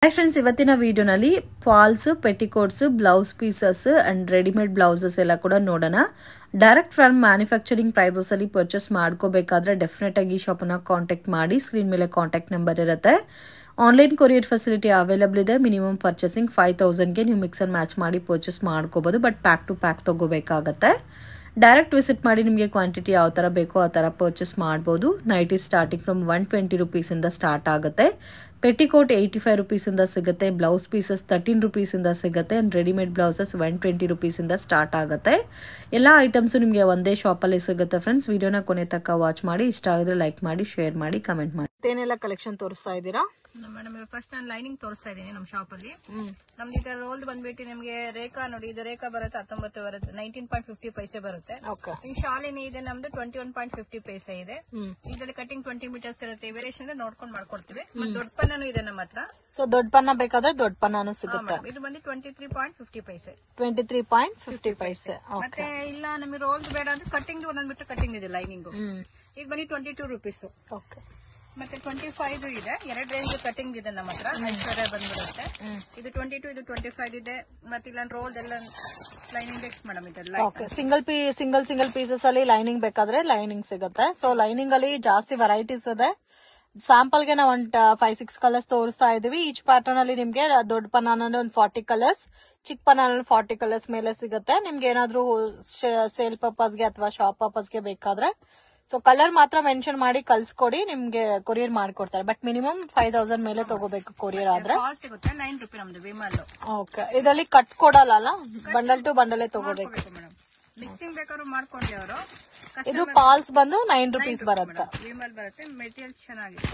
Hi friends, ಇವತ್ತಿನ ವಿಡಿಯೋನಲ್ಲಿ falls, petticoats, blouse pieces and readymade blouses ಎಲ್ಲ ಕೂಡ ನೋಡೋಣ. ಡೈರೆಕ್ಟ್ ಫ್ರಮ್ ಮ್ಯಾನುಫ್ಯಾಕ್ಚರಿಂಗ್ ಪ್ರೈಸಸ್ ಅಲ್ಲಿ ಪರ್ಚೇಸ್ ಮಾಡ್ಕೋಬೇಕಾದ್ರೆ ಡೆಫಿನೆಟ್ ಆಗಿ ಈ ಶಾಪನ್ನ ಕಾಂಟ್ಯಾಕ್ಟ್ ಮಾಡಿ. ಸ್ಕ್ರೀನ್ ಮೇಲೆ ಕಾಂಟ್ಯಾಕ್ಟ್ ನಂಬರ್ ಇರುತ್ತೆ. ಆನ್ಲೈನ್ ಕೊರಿಯರ್ ಫೆಸಿಲಿಟಿ ಅವೈಲಬಲ್ ಇದೆ. ಮಿನಿಮಮ್ ಪರ್ಚೇಸಿಂಗ್ 5000ಗೆ ನೀವು ಮಿಕ್ಸ್ ಅಂಡ್ ಮ್ಯಾಚ್ ಮಾಡಿ ಪರ್ಚೇಸ್ ಮಾಡ್ಕೋಬಹುದು. ಬಟ್ ಪ್ಯಾಕ್ ಟು ಪ್ಯಾಕ್ ತಗೋಬೇಕಾಗತ್ತೆ. ಡೈರೆಕ್ಟ್ ವಿಸಿಟ್ ಮಾಡಿ ನಿಮಗೆ ಕ್ವಾಂಟಿಟಿ ಯಾವ ಥರ ಬೇಕೋ ಆ ಥರ ಪರ್ಚೇಸ್ ಮಾಡ್ಬೋದು. ನೈಟಿ ಸ್ಟಾರ್ಟಿಂಗ್ ಫ್ರಮ್ 120 ರುಪೀಸಿಂದ ಸ್ಟಾರ್ಟ್ ಆಗುತ್ತೆ. ಪೆಟಿಕೋಟ್ 85 ರುಪೀಸಿಂದ ಸಿಗುತ್ತೆ. ಬ್ಲೌಸ್ ಪೀಸಸ್ 13 ರುಪೀಸಿಂದ ಸಿಗುತ್ತೆ. ಅಂಡ್ ರೆಡಿಮೇಡ್ ಬ್ಲೌಸಸ್ 120 ರುಪೀಸಿಂದ ಸ್ಟಾರ್ಟ್ ಆಗುತ್ತೆ. ಎಲ್ಲ ಐಟಮ್ಸು ನಿಮಗೆ ಒಂದೇ ಶಾಪಲ್ಲಿ ಸಿಗುತ್ತೆ ಫ್ರೆಂಡ್ಸ್. ವಿಡಿಯೋನ ಕೊನೆ ತನಕ ವಾಚ್ ಮಾಡಿ. ಇಷ್ಟ ಆಗಿದ್ರೆ ಲೈಕ್ ಮಾಡಿ, ಶೇರ್ ಮಾಡಿ, ಕಮೆಂಟ್ ಮಾಡಿ. ಏನೆಲ್ಲ ಕಲೆಕ್ಷನ್ ತೋರಿಸ್ತಾ ಇದ್ದೀರಾ ಮೇಡಮ್? ಫಸ್ಟ್ ನಾನು ಲೈನಿಂಗ್ ತೋರಿಸ್ತಾ ಇದ್ದೀನಿ ನಮ್ಮ ಶಾಪ್ ಅಲ್ಲಿ. ನಮ್ದು ಇದರ ರೋಲ್ ಬಂದ್ಬಿಟ್ಟು ನಿಮ್ಗೆ ರೇಖಾ ನೋಡಿ, ಇದು ರೇಖಾ ಬರುತ್ತೆ 19 ಬರುತ್ತೆ, 19.50 ಪೈಸೆ ಬರುತ್ತೆ. ಈ ಶಾಲಿನಿ ಇದೆ ನಮ್ದು 21.50 ಪೈಸೆ ಇದೆ. ಇದರಲ್ಲಿ ಕಟಿಂಗ್ 20 ಮೀಟರ್ಸ್ ಇರುತ್ತೆ. ವೇರಿಯೇಷನ್ ನೋಡ್ಕೊಂಡು ಮಾಡ್ಕೊಡ್ತೀವಿ. ದೊಡ್ಡ ಪನ್ನನು ಇದೆ ನಮ್ಮ ಹತ್ರ. ಸೊ ದೊಡ್ಡ ಪನ್ನ ಬೇಕಾದ್ರೆ ದೊಡ್ಡ ಪನ್ನನು ಸಿಗುತ್ತೆ. ಇದು ಬಂದು 23.50 ಪೈಸೆ. 23.50 ಪೈಸೆ. ಮತ್ತೆ ಇಲ್ಲ ನಮಗೆ ರೋಲ್ಸ್ ಬೇಡ ಅಂದ್ರೆ ಕಟಿಂಗ್ ಒಂದೊಂದ್ಬಿಟ್ಟು ಕಟಿಂಗ್ ಇದೆ ಲೈನಿಂಗ್. ಈಗ ಬನ್ನಿ 22 ರುಪೀಸ್. ಮತ್ತೆ 25 ಇದೆ. 2 ರೇಂಜ್ ಕಟಿಂಗ್ ಇದೆ ನಮ್ಮ ಹತ್ರ. ಐಶ್ವರ್ಯ ಬಂದ್ಬಿಡುತ್ತೆ. ಇದು 22, ಇದು 25 ಇದೆ. ಮತ್ತೆ ಇಲ್ಲ ರೋಲ್ ಎಲ್ಲ ಲೈನಿಂಗ್ ಬೇಕು ಮೇಡಮ್. ಇದೆಲ್ಲ ಸಿಂಗಲ್ ಪೀಸಸ್ ಅಲ್ಲಿ ಲೈನಿಂಗ್ ಬೇಕಾದ್ರೆ ಲೈನಿಂಗ್ ಸಿಗುತ್ತೆ. ಸೊ ಲೈನಿಂಗ್ ಅಲ್ಲಿ ಜಾಸ್ತಿ ವೆರೈಟೀಸ್ ಇದೆ. ಸ್ಯಾಂಪಲ್ ಗೆ ನಾವು ಒಂದು 5-6 ಕಲರ್ಸ್ ತೋರಿಸ್ತಾ ಇದೀವಿ. ಈಚ್ ಪ್ಯಾಟರ್ನ್ ಅಲ್ಲಿ ನಿಮ್ಗೆ ದೊಡ್ಡ ಪನ್ನಾನಲ್ಲಿ ಒಂದು 40 ಕಲರ್ಸ್, ಚಿಕ್ಕ ಪನ್ನಾನಲ್ಲಿ 40 ಕಲರ್ಸ್ ಮೇಲೆ ಸಿಗುತ್ತೆ. ನಿಮ್ಗೆ ಏನಾದ್ರೂ ಸೇಲ್ ಪರ್ಪಸ್ಗೆ ಅಥವಾ ಶಾಪ್ ಪರ್ಪಸ್ಗೆ ಬೇಕಾದ್ರೆ ಸೊ ಕಲರ್ ಮಾತ್ರ ಮೆನ್ಷನ್ ಮಾಡಿ ಕಳ್ಸ್ಕೊಡಿ, ನಿಮ್ಗೆ ಕೊರಿಯರ್ ಮಾಡ್ಕೊಡ್ತಾರೆ. ಬಟ್ ಮಿನಿಮಮ್ 5000 ಮೇಲೆ ತಗೋಬೇಕು ಕೊರಿಯರ್ ಆದ್ರೆ. ಸಿಗುತ್ತೆ 9 ರೂಪಾಯಿ ನಮ್ದು ವಿಮಲ್. ಓಕೆ, ಇದರಲ್ಲಿ ಕಟ್ ಕೊಡಲ್ಲ, ಬಂಡಲ್ ಟು ಬಂಡಲ್ ತಗೋಬೇಕು. ಮಿಕ್ಸಿಂಗ್ ಬೇಕಾದ್ರೂ ಮಾಡ್ಕೊಂಡಿ ಅವರು. ಇದು ಪಾಲ್ಸ್ ಬಂದು 9 ರುಪೀಸ್ ಬರುತ್ತೆ. ವಿಮಲ್ ಬರುತ್ತೆ. ಮೆಟೀರಿಯಲ್ ಚೆನ್ನಾಗಿದೆ.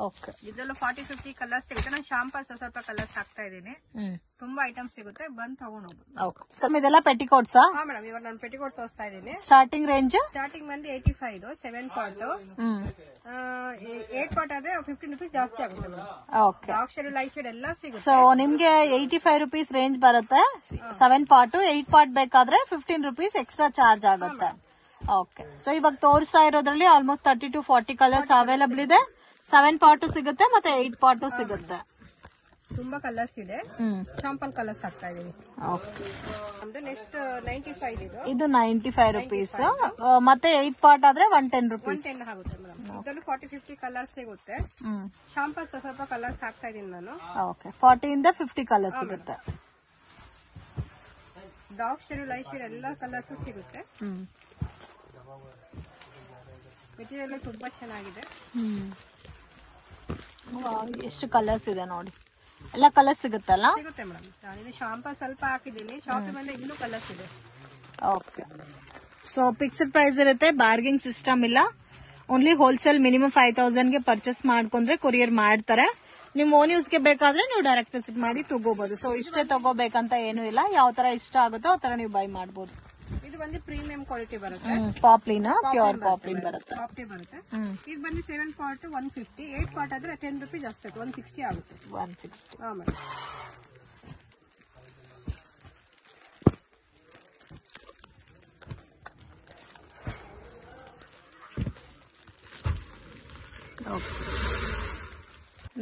ಓಕೆ, ಇದೆಲ್ಲ 40-50 ಕಲರ್ಸ್ ಸಿಗುತ್ತೆ. ನಾನು ಶಾಂಪಲ್ ಸ್ವಲ್ಪ ಕಲರ್ಸ್ ಹಾಕ್ತಾ ಇದ್ದೀನಿ. ತುಂಬಾ ಐಟಮ್ಸ್ ಸಿಗುತ್ತೆ, ಬಂದ್ ತಗೊಂಡ್ ಹೋಗ್ಬೋದು. ಇದೆಲ್ಲ ಪೆಟಿಕೋಟ್ಸ್. ಹಾ ಮೇಡಮ್, ಇವಾಗ ನಾನು ಪೆಟಿಕೋಟ್ ತೋರಿಸ್ತಾ ಇದ್ದೀನಿ. ಸ್ಟಾರ್ಟಿಂಗ್ ರೇಂಜ್ ಬಂದು 85, 7 ಪಾರ್ಟ್. 8 ಪಾರ್ಟ್ ಆದ್ರೆ 15 ರುಪೀಸ್ ಜಾಸ್ತಿ ಆಗುತ್ತೆ. Okay, dark shade, light shade ಎಲ್ಲ ಸಿಗುತ್ತೆ. ಸೊ ನಿಮ್ಗೆ 85 ರುಪೀಸ್ ರೇಂಜ್ ಬರುತ್ತೆ. 7 ಪಾರ್ಟ್. 8 ಪಾರ್ಟ್ ಬೇಕಾದ್ರೆ 15 ರುಪೀಸ್ ಎಕ್ಸ್ಟ್ರಾ ಚಾರ್ಜ್ ಆಗುತ್ತೆ. ಓಕೆ, ಸೊ ಇವಾಗ ತೋರಿಸ್ತಾ ಇರೋದ್ರಲ್ಲಿ ಆಲ್ಮೋಸ್ಟ್ 30 to 40 ಕಲರ್ಸ್ ಅವೈಲಬಲ್ ಇದೆ. 7 ಪಾರ್ಟ್ ಸಿಗುತ್ತೆ ಮತ್ತೆ 8 ಪಾರ್ಟ್ ಸಿಗುತ್ತೆ. ತುಂಬಾ ಕಲರ್ಸ್ ಇದೆ. ಶಾಂಪಲ್ ಕಲರ್ಸ್ ಹಾಕ್ತಾ ಇದೀನಿ. ನೆಕ್ಸ್ಟ್ 95 ಇದು 95 ರುಪೀಸ್. ಮತ್ತೆ 8 ಪಾರ್ಟ್ ಆದ್ರೆ 110 ರುಪೀಸ್. 110 ಆಗುತ್ತೆ ಮೇಡಮ್. ಇದರಲ್ಲಿ 40-50 ಕಲರ್ಸ್ ಸಿಗುತ್ತೆ. ಶಾಂಪಲ್ ಸ್ವಲ್ಪ ಕಲರ್ಸ್ ಹಾಕ್ತಾ ಇದೀನಿ ನಾನು. ಓಕೆ, 40 ಇಂದ 50 ಕಲರ್ಸ್ ಸಿಗುತ್ತೆ. ಡಾರ್ಕ್ ಶೇಡ್, ಲೈಟ್ ಶೇಡ್ ಎಲ್ಲ ಕಲರ್ಸ್ ಸಿಗುತ್ತೆ. ಮೆಟೀರಿಯಲ್ ತುಂಬಾ ಚೆನ್ನಾಗಿದೆ. ಎಷ್ಟು ಕಲರ್ಸ್ ಇದೆ ನೋಡಿ. ಎಲ್ಲ ಕಲರ್ಸ್ ಸಿಗುತ್ತಲ್ಲ? ಸಿಗುತ್ತೆ ಮೇಡಮ್. ನಾನು ಶಾಂಪಲ್ ಸ್ವಲ್ಪ ಹಾಕಿದ್ದೀನಿ. ಶಾಪ್ ಮೇಲೆ ಇನ್ನೂ ಕಲರ್ಸ್ ಇದೆ. ಓಕೆ, ಸೊ ಫಿಕ್ಸ್ಡ್ ಪ್ರೈಸ್ ಇರುತ್ತೆ. ಬಾರ್ಗಿಂಗ್ ಸಿಸ್ಟಮ್ ಇಲ್ಲ. Only wholesale. ಮಿನಿಮಮ್ 5000ಗೆ ಪರ್ಚೇಸ್ ಮಾಡ್ಕೊಂಡ್ರೆ ಕೊರಿಯರ್ ಮಾಡ್ತಾರೆ. ನಿಮ್ ಓನ್ ಯೂಸ್ಗೆ ಬೇಕಾದ್ರೆ ನೀವು ಡೈರೆಕ್ಟ್ ವಿಸಿಟ್ ಮಾಡಿ ತಗೋಬಹುದು. ಸೊ ಇಷ್ಟೇ ತಗೋಬೇಕಂತ ಏನು ಇಲ್ಲ. ಯಾವ ತರ ಇಷ್ಟ ಆಗುತ್ತೋ ಆ ತರ ನೀವು ಬೈ ಮಾಡಬಹುದು. ಇದು ಬಂದು ಪ್ರೀಮಿಯಂ ಕ್ವಾಲಿಟಿ ಬರುತ್ತೆ. ಪಾಪ್ಲಿನ್, ಪ್ಯೂರ್ ಪಾಪ್ಲಿನ್ ಬರುತ್ತೆ. ಇದು ಬಂದು 7 ಪಾರ್ಟ್ 150. 8 ಪಾರ್ಟ್ ಆದ್ರೆ 10 ರೂಪೀಸ್ ಜಾಸ್ತಿ ಆಗುತ್ತೆ. 160 ಆಗುತ್ತೆ. 160. ಹಾ madam.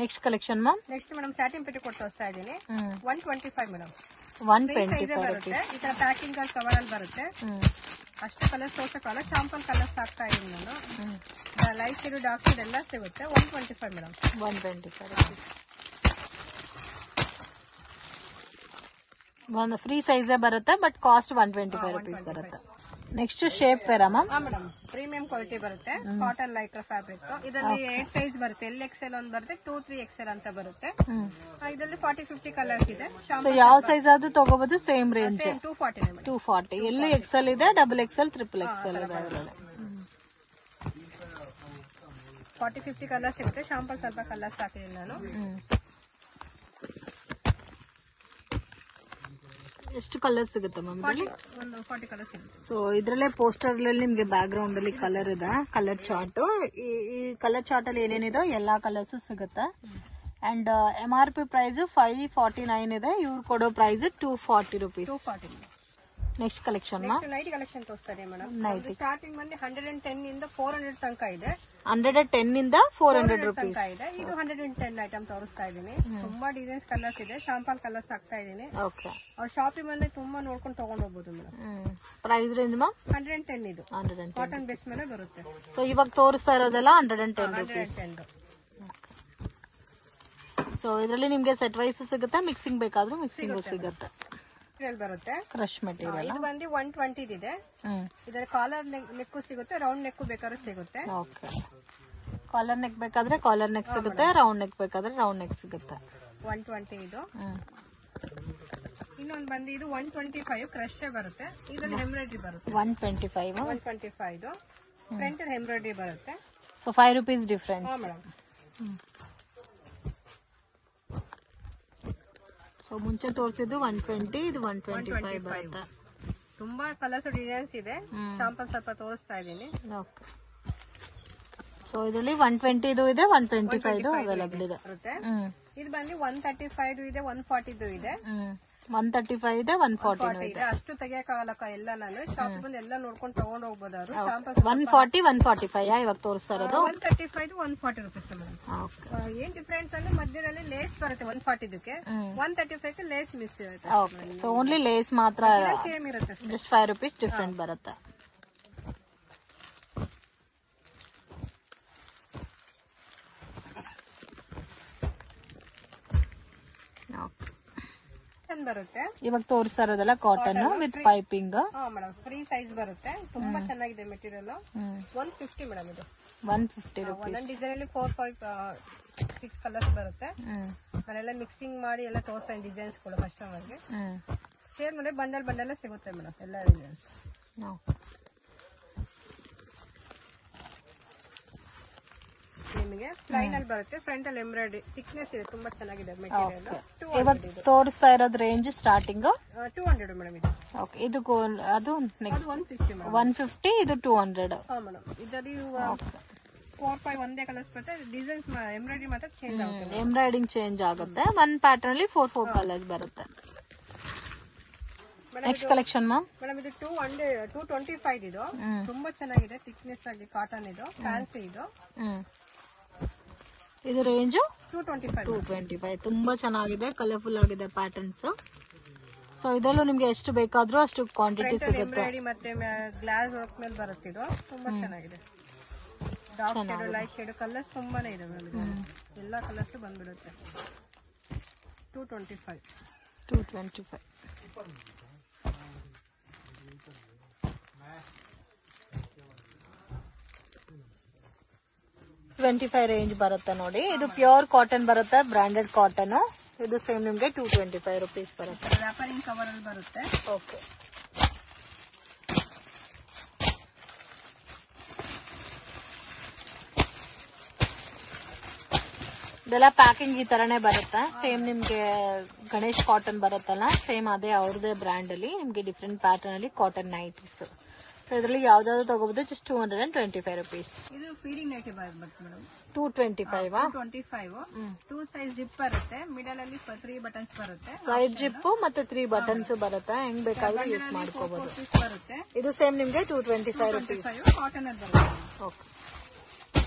Next collection ma'am. Next madam satin petticoat ತೋರಿಸ್ತಾ ಇದ್ದೀನಿ. 125 ಮೇಡಮ್. 125 ಬರುತ್ತೆ. ಈ ತರ ಪ್ಯಾಕಿಂಗ್ ಕವರ್ ಅಲ್ಲಿ ಬರುತ್ತೆ. ಅಷ್ಟು ಕಲರ್ಸ್ ತೋರ್ಸಕ್ಕಲ್ಲ, ಶಾಂಪಲ್ ಕಲರ್ಸ್ ಹಾಕ್ತಾ ಇದೀನಿ ನಾನು. ಲೈಟ್ ಶೇಡ್, ಡಾರ್ಕ್ ಶೇಡ್ ಎಲ್ಲ ಸಿಗುತ್ತೆ. 125 ಮೇಡಮ್. 125 ಒಂದು ಫ್ರೀ ಸೈಜ್ ಬರುತ್ತೆ. ಬಟ್ ಕಾಸ್ಟ್ 125 ರುಪೀಸ್ ಬರುತ್ತೆ. Next shapewear ma'am. Madam premium quality ಬರುತ್ತೆ. Cotton Lycra fabric. ಇದರಲ್ಲಿ 8 ಸೈಜ್ ಬರುತ್ತೆ. LXL ಒಂದು ಬರುತ್ತೆ, 2-3XL ಅಂತ ಬರುತ್ತೆ. ಇದರಲ್ಲಿ 40-50 ಕಲರ್ಸ್ ಇದೆ. ಸೊ ಯಾವ ಸೈಜ್ ಆದ್ರೂ ತಗೋಬಹುದು. Same range 240. ಎಲ್ಲಿ XL ಇದೆ, XXL, XXL ಇದೆ. ಅದರಲ್ಲಿ 40-50 ಕಲರ್ಸ್ ಸಿಗುತ್ತೆ. ಶಾಂಪಲ್ ಸ್ವಲ್ಪ ಕಲರ್ಸ್ ಹಾಕಿದ್ದೀನಿ ನಾನು. ಎಷ್ಟು ಕಲರ್ ಸಿಗುತ್ತೆ ಮ್ಯಾಮ್? ಒಂದು 40 ಕಲರ್ಸ್ ಸಿಗುತ್ತೆ. ಸೊ ಇದ್ರಲ್ಲೇ ಪೋಸ್ಟರ್ ಅಲ್ಲಿ ನಿಮ್ಗೆ ಬ್ಯಾಕ್ ಗ್ರೌಂಡ್ ಅಲ್ಲಿ ಕಲರ್ ಇದೆ. Colour chart. ಈ ಕಲರ್ ಚಾರ್ಟ್ ಅಲ್ಲಿ ಏನೇನಿದೆ ಎಲ್ಲಾ ಕಲರ್ಸ್ ಸಿಗುತ್ತೆ. ಅಂಡ್ MRP ಪ್ರೈಸ್ 549 ಇದೆ. ಇವ್ರು ಕೊಡೋ price 240 rupees. Next collection nighty collection ತೋರಿಸ್ತಾ ಇದೆ ಮೇಡಮ್. ಸ್ಟಾರ್ಟಿಂಗ್ ಬಂದು 110 ಇಂದ 400 ತನಕ ಇದೆ. 110 ಇಂದ 400 ರುಪೀಸ್ ಇದೆ. ಇದು 110 ಐಟಮ್ ತೋರಿಸ್ತಾ ಇದೀನಿ. ತುಂಬಾ ಡಿಸೈನ್ಸ್ ಕಲರ್ಸ್ ಇದೆ. ಶಾಂಪಲ್ ಕಲರ್ಸ್ ಹಾಕ್ತಾ ಇದೀನಿ. ಓಕೆ. ಅವ್ರ ಶಾಪಿಂಗ್ ಬಂದ್ರೆ ತುಂಬಾ ನೋಡ್ಕೊಂಡು ತಗೊಂಡ್ ಹೋಗ್ಬೋದು ಮೇಡಮ್. ಪ್ರೈಸ್ ರೇಂಜ್ ಮಾ 110 ಇದು ಕಾಟನ್ ಬೇಸ್ ಮೇಲೆ ಬರುತ್ತೆ. ಸೊ ಇವಾಗ ತೋರಿಸ್ತಾ ಇರೋದೆಲ್ಲ 110 ರುಪೀಸ್. ಸೊ ಇದರಲ್ಲಿ ನಿಮ್ಗೆ ಸೆಟ್ ವೈಸ್ ಸಿಗುತ್ತೆ, ಮಿಕ್ಸಿಂಗ್ ಬೇಕಾದ್ರೂ ಮಿಕ್ಸಿಂಗ್ ಸಿಗುತ್ತೆ. ಬರುತ್ತೆ ಕ್ರಶ್ ಮೆಟೀರಿಯಲ್. ಇದು ಬಂದು 120 ಇದೆ. ಇದರ ಕಾಲರ್ ನೆಕ್ ಸಿಗುತ್ತೆ, ರೌಂಡ್ ನೆಕ್ ಬೇಕಾದ್ರೆ ಸಿಗುತ್ತೆ. ಓಕೆ. ಕಾಲರ್ ನೆಕ್ ಬೇಕಾದ್ರೆ ಕಾಲರ್ ನೆಕ್ ಸಿಗುತ್ತೆ, ರೌಂಡ್ ನೆಕ್ ಬೇಕಾದ್ರೆ ರೌಂಡ್ ನೆಕ್ ಸಿಗುತ್ತೆ. 120 ಇದು. ಇನ್ನೊಂದು ಬಂದು ಇದು 125 ಕ್ರಶ್ ಬರುತ್ತೆ. ಇದರಲ್ಲಿ ಎಂಬ್ರಾಯ್ಡ್ರಿ ಬರುತ್ತೆ. 125 ಇದು ಫ್ರಂಟ್ ಎಂಬ್ರಾಯ್ಡ್ರಿ ಬರುತ್ತೆ. So 5 rupees difference. ಸೊ ಮುಂಚೆ ತೋರಿಸಿದ್ದು 120, ಇದು 125 ಬರುತ್ತೆ. ತುಂಬಾ ಕಲರ್ಸ್ ಡಿಸೈನ್ಸ್ ಇದೆ. ಶಾಂಪಲ್ ಸ್ವಲ್ಪ ತೋರಿಸ್ತಾ ಇದೀನಿ. ಓಕೆ. ಸೊ ಇದರಲ್ಲಿ 120 ಇದು ಇದೆ, 125 ಅವೈಲೇಬಲ್ ಇದೆ. ಇದು ಬಂದು 135 ಇದೆ, 140 ಇದೆ. 135 ಇದೆ, 140 ಇದೆ. ಅಷ್ಟು ತೆಗಿಯಕ್ಕಾಗಲ್ಲ ಎಲ್ಲ. ನಾನು ಶಾಪ್ ಬಂದು ಎಲ್ಲ ನೋಡ್ಕೊಂಡು ತಗೊಂಡ್ ಹೋಗ್ಬೋದು. 140, 145 ಇವಾಗ ತೋರಿಸ್ತಾ ಇರೋದು. 135 140 ರುಪೀಸ್. ಏನ್ ಡಿಫ್ರೆನ್ಸ್ ಅಂದ್ರೆ ಮಧ್ಯದಲ್ಲಿ ಲೇಸ್ ಬರುತ್ತೆ 140ಕ್ಕೆ, 135ಕ್ಕೆ ಲೇಸ್ ಮಿಸ್ ಇರುತ್ತೆ. ಸೊ ಓನ್ಲಿ ಲೇಸ್ ಮಾತ್ರ ಸೇಮ್ ಇರುತ್ತೆ. ಜಸ್ಟ್ 5 ರೂಪೀಸ್ ಡಿಫ್ರೆಂಟ್ ಬರುತ್ತೆ. ಬರುತ್ತೆ. ಇವಾಗ ತೋರಿಸ್ತಾ ಇರೋದಲ್ಲ cotton with piping. Madam free size ಬರುತ್ತೆ. ತುಂಬಾ ಚೆನ್ನಾಗಿದೆ ಮೆಟೀರಿಯಲ್. 150 ಮೇಡಮ್ ಇದು. 150 ರೂಪೀಸ್. ಒಂದೊಂದು ಡಿಸೈನ್ ಅಲ್ಲಿ 4, 5, 6 ಕಲರ್ಸ್ ಬರುತ್ತೆ. ನಾನೆಲ್ಲ ಮಿಕ್ಸಿಂಗ್ ಮಾಡಿ ಎಲ್ಲ ತೋರಿಸ್ತೀನಿ ಡಿಸೈನ್ಸ್ ಕೂಡ ಕಸ್ಟಮರ್ಗೆ. ಸೇಲ್ ಮಾಡಿ ಬಂಡಲ್ ಸಿಗುತ್ತೆ ಮೇಡಮ್ ಎಲ್ಲ ಡಿಸೈನ್ಸ್. ನಿಮಗೆ ಪ್ಲೈನ್ ಅಲ್ಲಿ ಬರುತ್ತೆ. ಫ್ರಂಟ್ ಅಲ್ಲಿ ಎಂಬ್ರಾಯ್ಡ್ರಿ ಥಿಕ್ನೆಸ್ ಇದೆ. ತುಂಬಾ ಚೆನ್ನಾಗಿದೆ ಮೆಟೀರಿಯಲ್. ಇವಾಗ ತೋರಿಸ್ತಾ ಇರೋದು ರೇಂಜ್ ಸ್ಟಾರ್ಟಿಂಗ್ 200 ಮೇಡಮ್ ಇದು. ಓಕೆ. ಇದು ಅದು ನೆಕ್ಸ್ಟ್ 150, ಇದು 200. ಮೇಡಮ್ ಇದರಲ್ಲಿ 4, 5 ಒಂದೇ ಕಲರ್ಸ್ ಬರುತ್ತೆ. ಡಿಸೈನ್ಸ್ ಎಂಬ್ರಾಯ್ಡ್ರಿ ಮಾತ್ರ ಚೇಂಜ್ ಆಗುತ್ತೆ. ಎಂಬ್ರಾಯ್ಡಿಂಗ್ ಚೇಂಜ್ ಆಗುತ್ತೆ. ಒನ್ ಪ್ಯಾಟರ್ನ್ ಅಲ್ಲಿ 4 ಕಲರ್ಸ್ ಬರುತ್ತೆ. ನೆಕ್ಸ್ಟ್ ಕಲೆಕ್ಷನ್ ಮೇಡಮ್ ಇದು 225 ಇದು. ತುಂಬಾ ಚೆನ್ನಾಗಿದೆ. ಥಿಕ್ನೆಸ್ ಆಗಿ ಕಾಟನ್ ಇದು. ಫ್ಯಾನ್ಸಿ ಇದು. ಇದು ರೇಂಜ್ 225. ತುಂಬಾ ಚೆನ್ನಾಗಿದೆ, ಕಲರ್ಫುಲ್ ಆಗಿದೆ ಪ್ಯಾಟರ್ನ್ಸ್. ಸೊ ಇದರಲ್ಲೂ ನಿಮ್ಗೆ ಎಷ್ಟು ಬೇಕಾದ್ರೂ ಅಷ್ಟು ಕ್ವಾಂಟಿಟಿ ಸಿಗುತ್ತೆ. ಮತ್ತೆ ಗ್ಲಾಸ್ ವರ್ಕ್ ಮೇಲೆ ಬರುತ್ತೆ ಇದು. ತುಂಬಾ ಚೆನ್ನಾಗಿದೆ. Dark shade, light shade colours ತುಂಬಾನೇ ಇದೆ ಮೇಡಮ್. ಎಲ್ಲ ಕಲರ್ಸ್ ಬಂದ್ಬಿಡುತ್ತೆ. 225. 25 ರೇಂಜ್ ಬರುತ್ತೆ ನೋಡಿ. ಇದು ಪ್ಯೂರ್ ಕಾಟನ್ ಬರುತ್ತೆ, ಬ್ರಾಂಡೆಡ್ ಕಾಟನ್. ಇದು ಸೇಮ್ ನಿಮ್ಗೆ 225 ರೂಪೀಸ್ ಬರುತ್ತೆ. ವ್ಯಾಪಾರಿಂಗ್ ಕವರ್ ಅಲ್ಲಿ ಬರುತ್ತೆ. ಓಕೆ. ಇದೆಲ್ಲ ಪ್ಯಾಕಿಂಗ್ ಈ ತರನೇ ಬರುತ್ತೆ. ಸೇಮ್ ನಿಮ್ಗೆ ಗಣೇಶ್ ಕಾಟನ್ ಬರುತ್ತಲ್ಲ, ಸೇಮ್ ಅದೇ ಅವ್ರದೇ ಬ್ರ್ಯಾಂಡ್ ಅಲ್ಲಿ ನಿಮ್ಗೆ ಡಿಫ್ರೆಂಟ್ ಪ್ಯಾಟರ್ನ್ ಅಲ್ಲಿ ಕಾಟನ್ ನೈಟೀಸ್. ಸೊ ಇದರಲ್ಲಿ ಯಾವ್ದಾದ್ರು ತಗೋಬಹುದು. Just 225 rupees. ಇದು ಫೀಡಿಂಗ್ ನೈಟಿ ಬರುತ್ತೆ ಮೇಡಮ್. 225. 2 ಸೈಜ್ ಜಿಪ್ ಬರುತ್ತೆ. ಮಿಡಲ್ ಅಲ್ಲಿ 3 ಬಟನ್ಸ್ ಬರುತ್ತೆ. ಸೈಡ್ ಜಿಪ್ ಮತ್ತೆ 3 ಬಟನ್ಸ್ ಬರುತ್ತೆ. ಹೆಂಗ್ ಬೇಕಾದ್ರೂ ಯೂಸ್ ಮಾಡ್ಕೋಬಹುದು. ಬರುತ್ತೆ. ಇದು ಸೇಮ್ ನಿಮ್ಗೆ 225 ರೂಪೀಸ್. ಕಾಟನ್ ಅಲ್ಲಿ ಬರುತ್ತೆ. ಓಕೆ.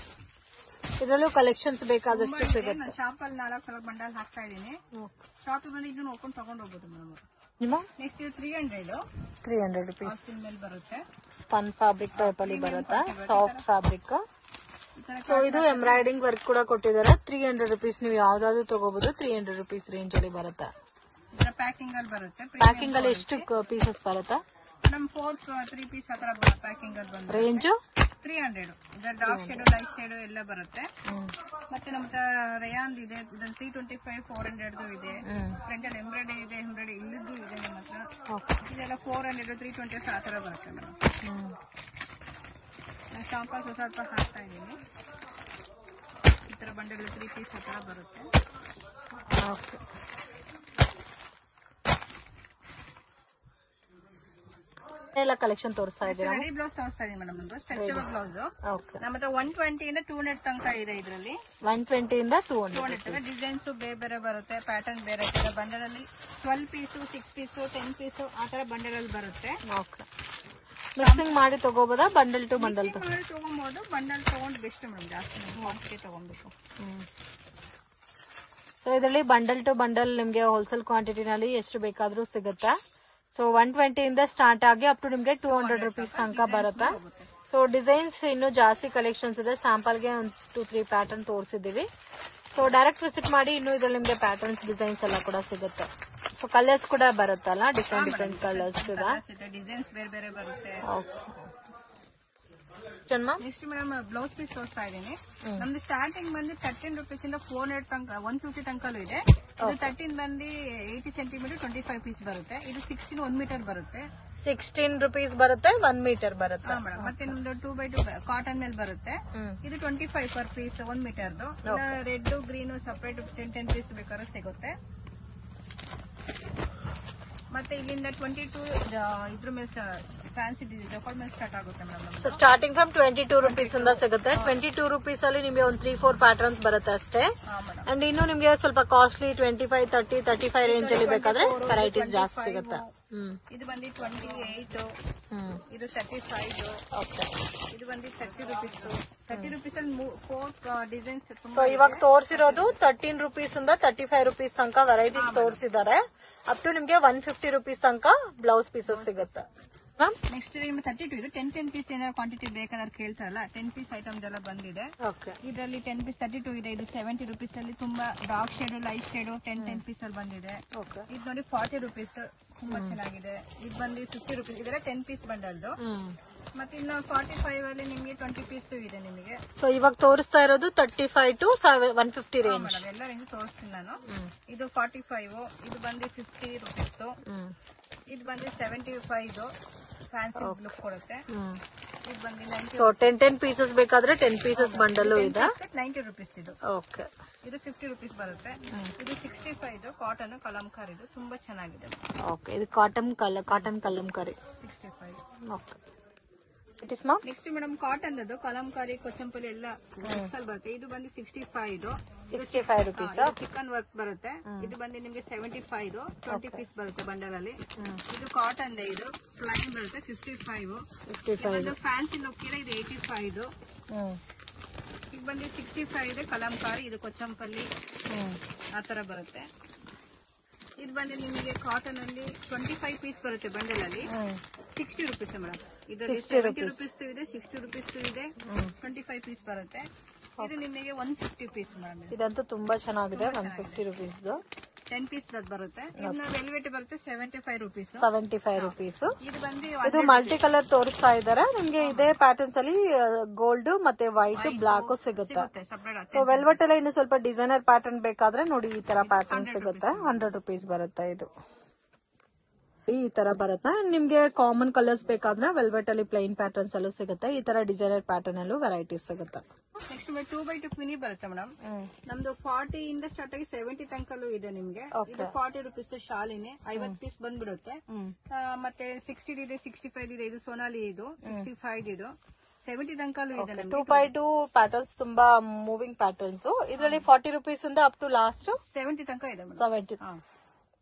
ಇದರಲ್ಲೂ ಕಲೆಕ್ಷನ್ಸ್ ಬೇಕಾದಷ್ಟು ಸಿಗುತ್ತೆ. ಶಾಪ್ ಅಲ್ಲಿ 4 ಕಲರ್ ಬಂಡಲ್ ಹಾಕ್ತಾ ಇದೀನಿ. ಶಾಪ್ ಬಂದು ಇದು ನೋಡ್ಕೊಂಡು ತಗೊಂಡ್ ಹೋಗ್ಬೋದು ಮೇಡಮ್. ನೆಕ್ಸ್ಟ್ 300 ರೂಪೀಸ್ ಮೇಲೆ ಬರುತ್ತೆ. ಸ್ಪನ್ ಫ್ಯಾಬ್ರಿಕ್ ಟೈಪ್ ಅಲ್ಲಿ ಬರುತ್ತೆ. Soft fabric. ಸೊ ಇದು ಎಂಬ್ರಾಯ್ಡಿಂಗ್ ವರ್ಕ್ ಕೂಡ ಕೊಟ್ಟಿದ್ದಾರೆ. 300 ರೂಪೀಸ್. ನೀವು ಯಾವ್ದಾದ್ರು ತಗೋಬಹುದು. 300 ರೂಪೀಸ್ ರೇಂಜ್ ಅಲ್ಲಿ ಬರುತ್ತೆ. ಪ್ಯಾಕಿಂಗ್ ಅಲ್ಲಿ ಬರುತ್ತೆ. ಪ್ಯಾಕಿಂಗ್ ಅಲ್ಲಿ ಎಷ್ಟು ಪೀಸಸ್ ಬರುತ್ತೆ? ನಮ್ 3 ಪೀಸ್ ಆತರ ಪ್ಯಾಕಿಂಗ್ ಅಲ್ಲಿ ಬಂದ್ರೆ range 300. Dark shade, light shade ಎಲ್ಲ ಬರುತ್ತೆ. ಮತ್ತೆ ನಮ್ಮ ರೇಯಾನ್ ಇದೆ. 325, 400 ಇದೆ. ಫ್ರಂಟ್ ಅಲ್ಲಿ ಎಂಬ್ರಾಯ್ಡ್ರಿ ಇದೆ, ಎಂಬ್ರಾಯ್ಡ್ರಿ ಇಲ್ಲದ್ದು ಇದೆ ನಮ್ಮ ಹತ್ರ. ಇದೆಲ್ಲ 400, 325 ಆ ತರ ಬರುತ್ತೆ ಮೇಡಮ್. ನಾನು ಶಾಂಪಲ್ಸ್ ಸ್ವಲ್ಪ ಹಾಕ್ತಾ ಇದ್ದೀನಿ. ಈ ತರ ಬಂಡಲ್ 3 ಪೀಸ್ ಆ ತರ ಬರುತ್ತೆ. ಎಲ್ಲ ಕಲೆಕ್ಷನ್ ತೋರಿಸ್ತಾ ಇದ್ದೀರಾ? ರೆಡಿ ಬ್ಲೌಸ್ ತೋರಿಸ್ತಾ ಇದೀನಿ ಮೇಡಮ್. ಒಂದು ಸ್ಟ್ರೆಚಬಲ್ ಬ್ಲೌಸ್ ನಮ್ಮ ಹತ್ರ 120 ಇಂದ 200 ತನಕ ಇದೆ. ಇದರಲ್ಲಿ 120 ಇಂದ 200 ಡಿಸೈನ್ಸ್ ಬೇರೆ ಬೇರೆ ಬರುತ್ತೆ, ಪ್ಯಾಟರ್ನ್ ಬೇರೆ ಬೇರೆ. ಬಂಡಲ್ ಅಲ್ಲಿ 12 ಪೀಸು, 6 ಪೀಸು, 10 ಪೀಸು ಆ ತರ ಬಂಡಲ್ ಅಲ್ಲಿ ಬರುತ್ತೆ. ಮಿಕ್ಸಿಂಗ್ ಮಾಡಿ ತಗೋಬೋದಾ? ಬಂಡಲ್ ಟು ಬಂಡಲ್ ತಗೊಂಬೋದು. ಬಂಡಲ್ ತಗೊಂಡು ಬೆಸ್ಟ್ ಮೇಡಮ್, ಜಾಸ್ತಿ ಕ್ವಾಂಟಿಟಿ ತಗೊಂಡ್ಬೇಕು. ಸೊ ಇದರಲ್ಲಿ ಬಂಡಲ್ ಟು ಬಂಡಲ್ ನಿಮ್ಗೆ ಹೋಲ್ಸೇಲ್ ಕ್ವಾಂಟಿಟಿನಲ್ಲಿ ಎಷ್ಟು ಬೇಕಾದ್ರೂ ಸಿಗುತ್ತೆ. ಸೊ 120 ಇಂದ ಸ್ಟಾರ್ಟ್ ಆಗಿ ಅಪ್ ಟು ನಿಮ್ಗೆ 200 ರುಪೀಸ್ ತನಕ ಬರುತ್ತೆ. ಸೊ ಡಿಸೈನ್ಸ್ ಇನ್ನು ಜಾಸ್ತಿ ಕಲೆಕ್ಷನ್ಸ್ ಇದೆ. ಸ್ಯಾಂಪಲ್ಗೆ ಒಂದು 2-3 ಪ್ಯಾಟರ್ನ್ ತೋರಿಸಿದೀವಿ. ಸೊ ಡೈರೆಕ್ಟ್ ವಿಸಿಟ್ ಮಾಡಿ. ಇನ್ನು ಇದ್ರಲ್ಲಿ ನಿಮ್ಗೆ ಪ್ಯಾಟರ್ನ್ಸ್ ಡಿಸೈನ್ಸ್ ಎಲ್ಲ ಕೂಡ ಸಿಗುತ್ತೆ. ಸೊ ಕಲರ್ಸ್ ಕೂಡ ಬರುತ್ತಲ್ಲ, ಡಿಫ್ರೆಂಟ್ ಕಲರ್ಸ್ ಇದೆ, ಡಿಸೈನ್ಸ್ ಬೇರೆ ಬೇರೆ ಬರುತ್ತೆ. ನೆಕ್ಸ್ಟ್ ಮೇಡಮ್ ಬ್ಲೌಸ್ ಪೀಸ್ ತೋರಿಸ್ತಾ ಇದೀನಿ. ನಮ್ದು ಸ್ಟಾರ್ಟಿಂಗ್ ಬಂದು 13 ರುಪೀಸ್ ಇಂದ 400 ತನಕ 150 ತನಕಲ್ಲೂ ಇದೆ. ಇದು 13 ಬಂದು 80 ಸೆಂಟಿಮೀಟರ್ 25 ಪೀಸ್ ಬರುತ್ತೆ. ಇದು 16 1 ಮೀಟರ್ ಬರುತ್ತೆ. 16 ರುಪೀಸ್ ಬರುತ್ತೆ, 1 ಮೀಟರ್ ಬರುತ್ತೆ. ಮತ್ತೆ ನಿಮ್ದು 2x2 ಕಾಟನ್ ಮೇಲೆ ಬರುತ್ತೆ. ಇದು 25 ಪರ್ ಪೀಸ್ 1 ಮೀಟರ್ದು. ರೆಡ್ ಗ್ರೀನ್ ಸಪರೇಟ್ 10 ಪೀಸ್ ಬೇಕಾದ್ರೆ ಸಿಗುತ್ತೆ. ಮತ್ತೆ ಇಲ್ಲಿಂದ 22 ಇದ್ರ ಮೇಲೆ ಫ್ಯಾನ್ಸಿ ಡಿಫಾಲ್ಟ್ ಮೇಲೆ ಸ್ಟಾರ್ಟ್ ಆಗುತ್ತೆ madam. So starting from 22 rupees ಇಂದ ಸಿಗುತ್ತೆ. 22 ರುಪೀಸ್ ಅಲ್ಲಿ ನಿಮಗೆ ಒಂದು 3-4 ಪ್ಯಾಟರ್ನ್ಸ್ ಬರುತ್ತೆ ಅಷ್ಟೇ. ಅಂಡ್ ಇನ್ನು ನಿಮ್ಗೆ ಸ್ವಲ್ಪ ಕಾಸ್ಟ್ಲಿ 25, 30, 35 ರೇಂಜ್ ಅಲ್ಲಿ ಬೇಕಾದ್ರೆ ವೆರೈಟೀಸ್ ಜಾಸ್ತಿ ಸಿಗುತ್ತೆ. ಇದು ಬಂದು 28, ಇದು 35, ಇದು ಬಂದು 30 ರುಪೀಸ್. 30 ರುಪೀಸ್ ಅಲ್ಲಿ 4 ಡಿಸೈನ್ಸ್. ಸೊ ಇವಾಗ ತೋರಿಸಿರೋದು 13 ರುಪೀಸ್ ಇಂದ 35 ರುಪೀಸ್ ತನಕ ವೆರೈಟೀಸ್ ತೋರಿಸಿದ್ದಾರೆ. ಅಪ್ ಟು ನಿಮ್ಗೆ 150 ರುಪೀಸ್ ತನಕ ಬ್ಲೌಸ್ ಪೀಸಸ್ ಸಿಗುತ್ತೆ. ನೆಕ್ಸ್ಟ್ 32 ಇದು 10 ಪೀಸ್ ಏನಾದ್ರು ಕ್ವಾಂಟಿಟಿ ಬೇಕಾದ್ರೆ ಕೇಳ್ತಾರಲ್ಲ, 10 ಪೀಸ್ ಐಟಮ್ಸ್ ಎಲ್ಲ ಬಂದಿದೆ. ಇದರಲ್ಲಿ 10 ಪೀಸ್ 32 ಇದೆ. ಇದು 70 ರುಪೀಸ್ ಅಲ್ಲಿ ತುಂಬಾ dark shade, light shade 10 piece ಅಲ್ಲಿ ಬಂದಿದೆ. ಇದು ನೋಡಿ 40 ರುಪೀಸ್, ತುಂಬಾ ಚೆನ್ನಾಗಿದೆ. ಇದು ಬಂದು 50 ರುಪೀಸ್. ಇದೆಲ್ಲ 10 ಪೀಸ್ ಬಂಡಲ್ದು. ಮತ್ತೆ ಇನ್ನು 45 ಅಲ್ಲಿ ನಿಮ್ಗೆ 20 ಪೀಸ್ ಇದೆ ನಿಮಗೆ. ಸೊ ಇವಾಗ ತೋರಿಸ್ತಾ ಇರೋದು 35 to 150 ರೇಂಜ್. ಎಲ್ಲ ರೇಂಜ್ ತೋರಿಸ್ತೀನಿ ನಾನು. ಇದು 45, ಇದು ಬಂದು 50 ರುಪೀಸ್, ಇದು ಬಂದು 75 ಫ್ಯಾನ್ಸಿ ಲುಕ್ ಕೊಡುತ್ತೆ. ಇದು ಬಂದು 90. ಸೊ 10 ಪೀಸಸ್ ಬೇಕಾದ್ರೆ 10 ಪೀಸಸ್ ಬಂಡಲ್ ಇದೆ. 90 ರುಪೀಸ್ ಇದು. ಓಕೆ. ಇದು 50 ರುಪೀಸ್ ಬರುತ್ತೆ. ಇದು 65 ಕಾಟನ್ ಕಲಂಕಾರಿ, ಇದು ತುಂಬಾ ಚೆನ್ನಾಗಿದೆ. ಓಕೆ. ಇದು cotton Kalamkari 65. Okay. It is ಮಾ ನೆಕ್ಸ್ಟ್ ಮೇಡಮ್ ಕಾಟನ್ ಅದು ಕಲಂಕಾರಿ ಕೊಚ್ಚಂಪಲ್ಲಿ ಎಲ್ಲ ಮಿಕ್ಸ್ ಅಲ್ಲಿ ಬರುತ್ತೆ. ಇದು ಬಂದು 65 ರುಪೀಸ್. ಚಿಕನ್ ವರ್ಕ್ ಬರುತ್ತೆ. ಇದು ಬಂದು ನಿಮ್ಗೆ 75 20 ಪೀಸ್ ಬರುತ್ತೆ ಬಂಡಲ್ ಅಲ್ಲಿ. ಇದು ಕಾಟನ್ ಇದು ಪ್ಲೈನ್ ಬರುತ್ತೆ 55. ಫ್ಯಾನ್ಸಿ ಲುಕ್ ಇದೆ. ಇದು 85. ಈಗ ಬಂದು 65 ಇದೆ ಕಲಂಕಾರಿ, ಇದು ಕೊಚ್ಚಂಪಲ್ಲಿ ಆತರ ಬರುತ್ತೆ. ಇದು ಬಂದು ನಿಮಗೆ ಕಾಟನ್ ಅಲ್ಲಿ 25 ಪೀಸ್ ಬರುತ್ತೆ ಬಂಡಲ್ ಅಲ್ಲಿ. 60 ರುಪೀಸ್ ಮೇಡಮ್. ಇದು 70 ರುಪೀಸ್ ಇದೆ, 60 ರುಪೀಸ್ ಇದೆ, 25 ಪೀಸ್ ಬರುತ್ತೆ. ಇದು ನಿಮಗೆ 150 ಪೀಸ್ ಮೇಡಮ್. ಇದಂತೂ ತುಂಬಾ ಚೆನ್ನಾಗಿದೆ. 150 ರುಪೀಸ್ 10 ಪೀಸ್ ಬರುತ್ತೆ. ಇನ್ನು ವೆಲ್ವೆಟ್ ಬರುತ್ತೆ 75 ರುಪೀಸ್. 75 ರುಪೀಸ್. ಇದು ಬಂದು ಇದು ಮಲ್ಟಿ ಕಲರ್ ತೋರಿಸ್ತಾ ಇದ್ದಾರೆ ನಿಮ್ಗೆ. ಇದೇ ಪ್ಯಾಟರ್ನ್ಸ್ ಅಲ್ಲಿ ಗೋಲ್ಡ್ ಮತ್ತೆ ವೈಟ್ ಬ್ಲಾಕ್ ಸಿಗುತ್ತೆ. ಸೊ ವೆಲ್ವೆಟ್ ಎಲ್ಲ ಇನ್ನು ಸ್ವಲ್ಪ ಡಿಸೈನರ್ ಪ್ಯಾಟರ್ನ್ ಬೇಕಾದ್ರೆ ನೋಡಿ ಈ ತರ ಪ್ಯಾಟರ್ನ್ ಸಿಗುತ್ತೆ. 100 ರುಪೀಸ್ ಬರುತ್ತೆ. ಇದು ಈ ತರ ಬರುತ್ತೆ. ನಿಮ್ಗೆ ಕಾಮನ್ ಕಲರ್ಸ್ ಬೇಕಾದ್ರೆ ವೆಲ್ವೆಟ್ ಅಲ್ಲಿ ಪ್ಲೈನ್ ಪ್ಯಾಟರ್ನ್ಸ್ ಅಲ್ಲೂ ಸಿಗುತ್ತೆ. ಈ ತರ ಡಿಸೈನರ್ ಪ್ಯಾಟರ್ನ್ ಅಲ್ಲೂ ವೆರೈಟೀಸ್ ಸಿಗುತ್ತೆ. ನೆಕ್ಸ್ಟ್ 2x2 ಮಿನಿ ಬರುತ್ತೆ ಮೇಡಮ್. ನಮ್ದು 40 ಇಂದ ಸ್ಟಾರ್ಟ್ ಆಗಿ 70 ತನಕಲ್ಲೂ ಇದೆ ನಿಮ್ಗೆ. ಇದು 40 ರುಪೀಸ್ ಶಾಲಿನೇ 50 ಪೀಸ್ ಬಂದ್ಬಿಡುತ್ತೆ. ಮತ್ತೆ 60 ಇದೆ, 65 ಇದೆ. ಇದು ಸೋನಾಲಿ, ಇದು 65 ಇದು 70 ತನಕಲ್ಲೂ ಇದೆ. 2x2 ಪ್ಯಾಟರ್ನ್ಸ್ ತುಂಬಾ ಮೂವಿಂಗ್ ಪ್ಯಾಟರ್ನ್ಸ್. ಇದರಲ್ಲಿ 40 ರುಪೀಸ್ ಇಂದ ಅಪ್ ಟು ಲಾಸ್ಟ್ 70 ತನಕ ಇದೆ. 70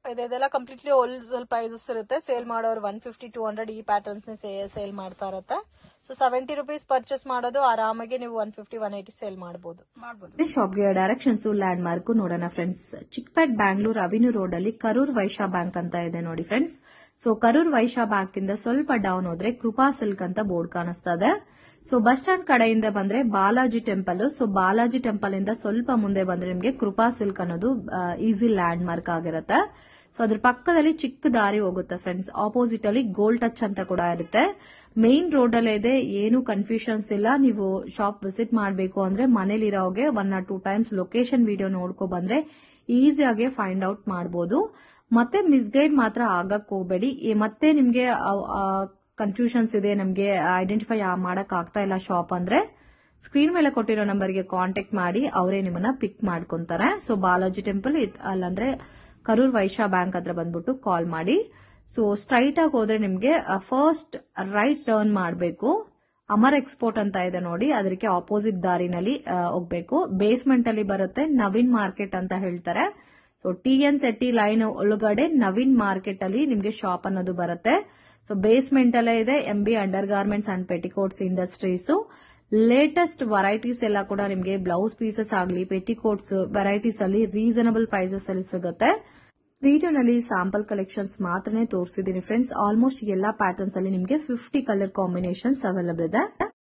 ಇದೆಲ್ಲ ಕಂಪ್ಲೀಟ್ಲಿ ಹೋಲ್ಸೇಲ್ ಪ್ರೈಸಸ್ ಇರುತ್ತೆ. ಸೇಲ್ ಮಾಡೋರು 150-200 ಈ ಪ್ಯಾಟರ್ನ್ಸ್ ಸೇಲ್ ಮಾಡ್ತಾ ಇರುತ್ತೆ. ಸೊ 70 ರುಪೀಸ್ ಪರ್ಚೇಸ್ ಮಾಡೋದು ಆರಾಮಾಗಿ ನೀವು 150-180 ಸೇಲ್ ಮಾಡಬಹುದು. ಶಾಪ್ಗೆ ಡೈರೆಕ್ಷನ್ಸ್ ಲ್ಯಾಂಡ್ ಮಾರ್ಕ್ ನೋಡೋಣ friends. Chickpet Bangalore avenue road ಅಲ್ಲಿ ಕರೂರ್ ವೈಶ್ಯ ಬ್ಯಾಂಕ್ ಅಂತ ಇದೆ ನೋಡಿ friends. So Karur Vysya bank ಇಂದ ಸ್ವಲ್ಪ ಡೌನ್ ಹೋದ್ರೆ ಕೃಪಾ ಸಿಲ್ಕ್ ಅಂತ ಬೋರ್ಡ್ ಕಾಣಿಸ್ತಾ ಇದೆ. ಸೊ ಬಸ್ ಸ್ಟ್ಯಾಂಡ್ ಕಡೆಯಿಂದ ಬಂದ್ರೆ Balaji temple. So Balaji temple ಇಂದ ಸ್ವಲ್ಪ ಮುಂದೆ ಬಂದ್ರೆ ನಿಮ್ಗೆ ಕೃಪಾ ಸಿಲ್ಕ್ ಅನ್ನೋದು ಈಸಿ ಲ್ಯಾಂಡ್ ಮಾರ್ಕ್ ಆಗಿರುತ್ತೆ. ಸೊ ಅದ್ರ ಪಕ್ಕದಲ್ಲಿ ಚಿಕ್ಕ ದಾರಿ ಹೋಗುತ್ತೆ ಫ್ರೆಂಡ್ಸ್. ಆಪೋಸಿಟ್ ಅಲ್ಲಿ ಗೋಲ್ಡ್ ಟಚ್ ಅಂತ ಕೂಡ ಇರುತ್ತೆ. ಮೇನ್ ರೋಡ್ ಅಲ್ಲೇ ಇದೆ. ಏನು ಕನ್ಫ್ಯೂಷನ್ಸ್ ಇಲ್ಲ. ನೀವು ಶಾಪ್ ವಿಸಿಟ್ ಮಾಡಬೇಕು ಅಂದ್ರೆ ಮನೇಲಿ ಇರೋಗೆ 1 or 2 ಟೈಮ್ಸ್ ಲೊಕೇಶನ್ ವಿಡಿಯೋ ನೋಡ್ಕೊ ಬಂದ್ರೆ ಈಸಿಯಾಗಿ ಫೈಂಡ್ ಔಟ್ ಮಾಡಬಹುದು. ಮತ್ತೆ ಮಿಸ್ಗೈಡ್ ಮಾತ್ರ ಆಗಕ್ ಹೋಗ್ಬೇಡಿ. ಮತ್ತೆ ನಿಮ್ಗೆ ಕನ್ಫ್ಯೂಷನ್ಸ್ ಇದೆ, ನಮ್ಗೆ ಐಡೆಂಟಿಫೈ ಮಾಡಕ್ ಆಗ್ತಾ ಇಲ್ಲ ಶಾಪ್ ಅಂದ್ರೆ ಸ್ಕ್ರೀನ್ ಮೇಲೆ ಕೊಟ್ಟಿರೋ ನಂಬರ್ಗೆ ಕಾಂಟ್ಯಾಕ್ಟ್ ಮಾಡಿ ಅವರೇ ನಿಮ್ಮನ್ನ ಪಿಕ್ ಮಾಡ್ಕೊಂತಾರೆ. So Balaji temple ಅಲ್ಲಂದ್ರೆ Karur Vysya bank ಹತ್ರ ಬಂದ್ಬಿಟ್ಟು ಕಾಲ್ ಮಾಡಿ. ಸೊ ಸ್ಟ್ರೈಟ್ ಆಗಿ ಹೋದ್ರೆ ನಿಮ್ಗೆ ಫಸ್ಟ್ ರೈಟ್ ಟರ್ನ್ ಮಾಡಬೇಕು. ಅಮರ್ ಎಕ್ಸ್ಪೋರ್ಟ್ ಅಂತ ಇದೆ ನೋಡಿ, ಅದಕ್ಕೆ ಆಪೋಸಿಟ್ ದಾರಿನಲ್ಲಿ ಹೋಗ್ಬೇಕು. ಬೇಸ್ಮೆಂಟ್ ಅಲ್ಲಿ ಬರುತ್ತೆ, ನವೀನ್ ಮಾರ್ಕೆಟ್ ಅಂತ ಹೇಳ್ತಾರೆ. ಸೊ TN ಶೆಟ್ಟಿ ಲೈನ್ ಒಳಗಡೆ ನವೀನ್ ಮಾರ್ಕೆಟ್ ಅಲ್ಲಿ ನಿಮ್ಗೆ ಶಾಪ್ ಅನ್ನೋದು ಬರುತ್ತೆ. ಸೊ ಬೇಸ್ಮೆಂಟ್ ಅಲ್ಲೇ ಇದೆ MB under garments and petticoats industries. Latest varieties ಎಲ್ಲ ಕೂಡ ನಿಮ್ಗೆ ಬ್ಲೌಸ್ ಪೀಸಸ್ ಆಗಲಿ ಪೆಟಿಕೋಟ್ಸ್ ವೆರೈಟೀಸ್ ಅಲ್ಲಿ ರೀಸನಬಲ್ ಪ್ರೈಸಸ್ ಅಲ್ಲಿ ಸಿಗುತ್ತೆ. ವಿಡಿಯೋನಲ್ಲಿ ಸ್ಯಾಂಪಲ್ ಕಲೆಕ್ಷನ್ಸ್ ಮಾತ್ರನೇ ತೋರಿಸಿದೀನಿ ಫ್ರೆಂಡ್ಸ್. ಆಲ್ಮೋಸ್ಟ್ ಎಲ್ಲಾ ಪ್ಯಾಟರ್ನ್ಸ್ ಅಲ್ಲಿ ನಿಮ್ಗೆ 50 ಕಲರ್ ಕಾಂಬಿನೇಷನ್ಸ್ ಅವೈಲಬಲ್ ಇದೆ.